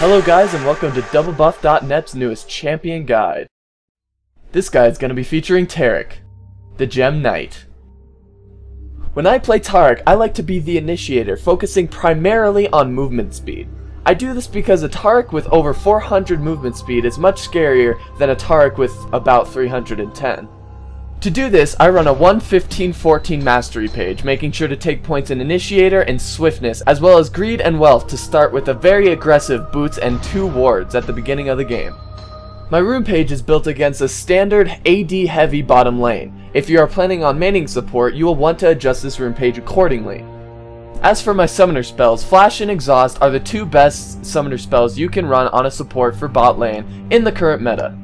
Hello guys and welcome to DoubleBuff.net's newest champion guide. This guide is going to be featuring Taric, the Gem Knight. When I play Taric, I like to be the initiator, focusing primarily on movement speed. I do this because a Taric with over 400 movement speed is much scarier than a Taric with about 310. To do this, I run a 1:15:14 mastery page, making sure to take points in Initiator and Swiftness, as well as Greed and Wealth to start with a very aggressive boots and 2 wards at the beginning of the game. My rune page is built against a standard AD heavy bottom lane. If you are planning on maining support, you will want to adjust this rune page accordingly. As for my summoner spells, Flash and Exhaust are the 2 best summoner spells you can run on a support for bot lane in the current meta.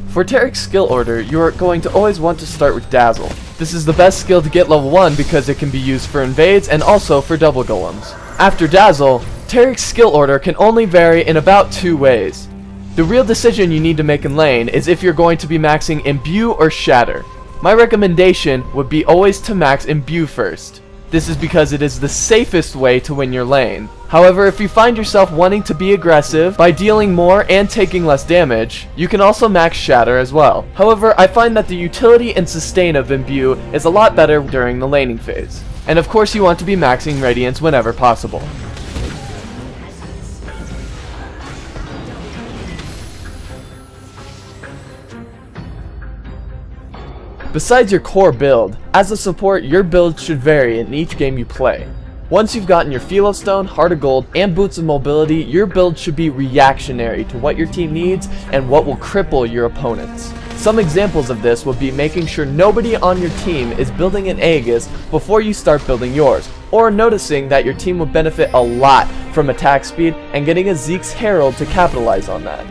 For Taric's skill order, you are going to always want to start with Dazzle. This is the best skill to get level 1 because it can be used for invades and also for double golems. After Dazzle, Taric's skill order can only vary in about 2 ways. The real decision you need to make in lane is if you're going to be maxing Imbue or Shatter. My recommendation would be always to max Imbue first. This is because it is the safest way to win your lane. However, if you find yourself wanting to be aggressive by dealing more and taking less damage, you can also max Shatter as well. However, I find that the utility and sustain of Imbue is a lot better during the laning phase. And of course you want to be maxing Radiance whenever possible. Besides your core build, as a support, your build should vary in each game you play. Once you've gotten your Philo Stone, Heart of Gold, and Boots of Mobility, your build should be reactionary to what your team needs and what will cripple your opponents. Some examples of this would be making sure nobody on your team is building an Aegis before you start building yours, or noticing that your team would benefit a lot from attack speed and getting a Zeke's Herald to capitalize on that.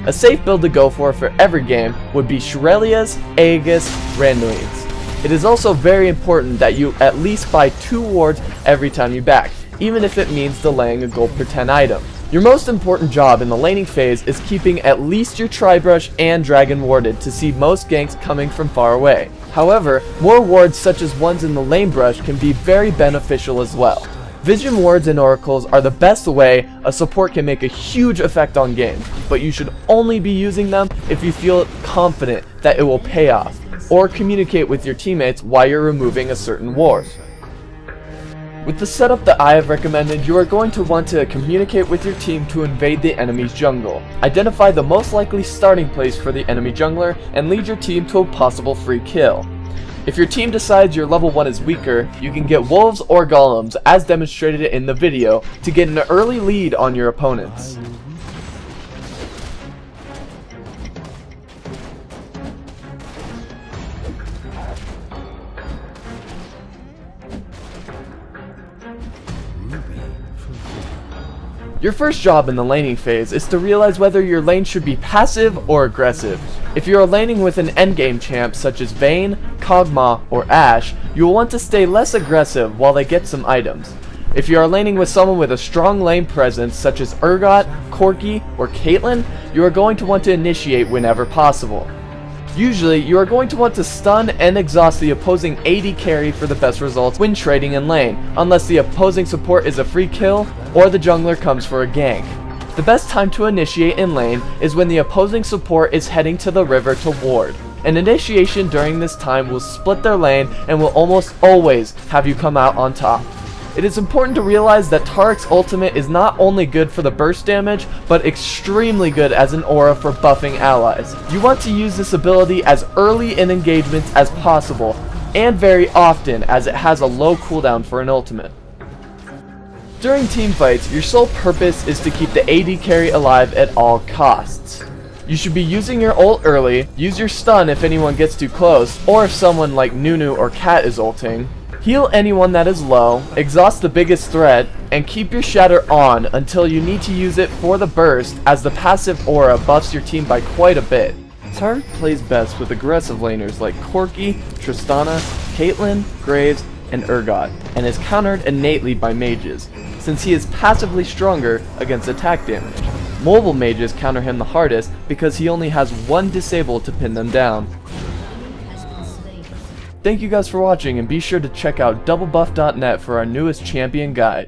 A safe build to go for every game would be Shurelya's, Aegis, Randuin's. It is also very important that you at least buy 2 wards every time you back, even if it means delaying a gold per 10 item. Your most important job in the laning phase is keeping at least your Tribrush and Dragon warded to see most ganks coming from far away. However, more wards such as ones in the lane brush can be very beneficial as well. Vision wards and oracles are the best way a support can make a huge effect on games, but you should only be using them if you feel confident that it will pay off, or communicate with your teammates while you're removing a certain ward. With the setup that I have recommended, you are going to want to communicate with your team to invade the enemy's jungle. Identify the most likely starting place for the enemy jungler and lead your team to a possible free kill. If your team decides your level 1 is weaker, you can get wolves or golems as demonstrated in the video to get an early lead on your opponents. Your first job in the laning phase is to realize whether your lane should be passive or aggressive. If you are laning with an endgame champ such as Vayne, Kog'Maw, or Ashe, you will want to stay less aggressive while they get some items. If you are laning with someone with a strong lane presence such as Urgot, Corki, or Caitlyn, you are going to want to initiate whenever possible. Usually, you are going to want to stun and exhaust the opposing AD carry for the best results when trading in lane, unless the opposing support is a free kill or the jungler comes for a gank. The best time to initiate in lane is when the opposing support is heading to the river to ward. An initiation during this time will split their lane and will almost always have you come out on top. It is important to realize that Taric's ultimate is not only good for the burst damage, but extremely good as an aura for buffing allies. You want to use this ability as early in engagements as possible, and very often as it has a low cooldown for an ultimate. During teamfights, your sole purpose is to keep the AD carry alive at all costs. You should be using your ult early, use your stun if anyone gets too close, or if someone like Nunu or Cat is ulting. Heal anyone that is low, exhaust the biggest threat, and keep your Shatter on until you need to use it for the burst, as the passive aura buffs your team by quite a bit. Taric plays best with aggressive laners like Corki, Tristana, Caitlyn, Graves, and Urgot, and is countered innately by mages, since he is passively stronger against attack damage. Mobile mages counter him the hardest because he only has 1 disable to pin them down. Thank you guys for watching, and be sure to check out DoubleBuff.net for our newest champion guide.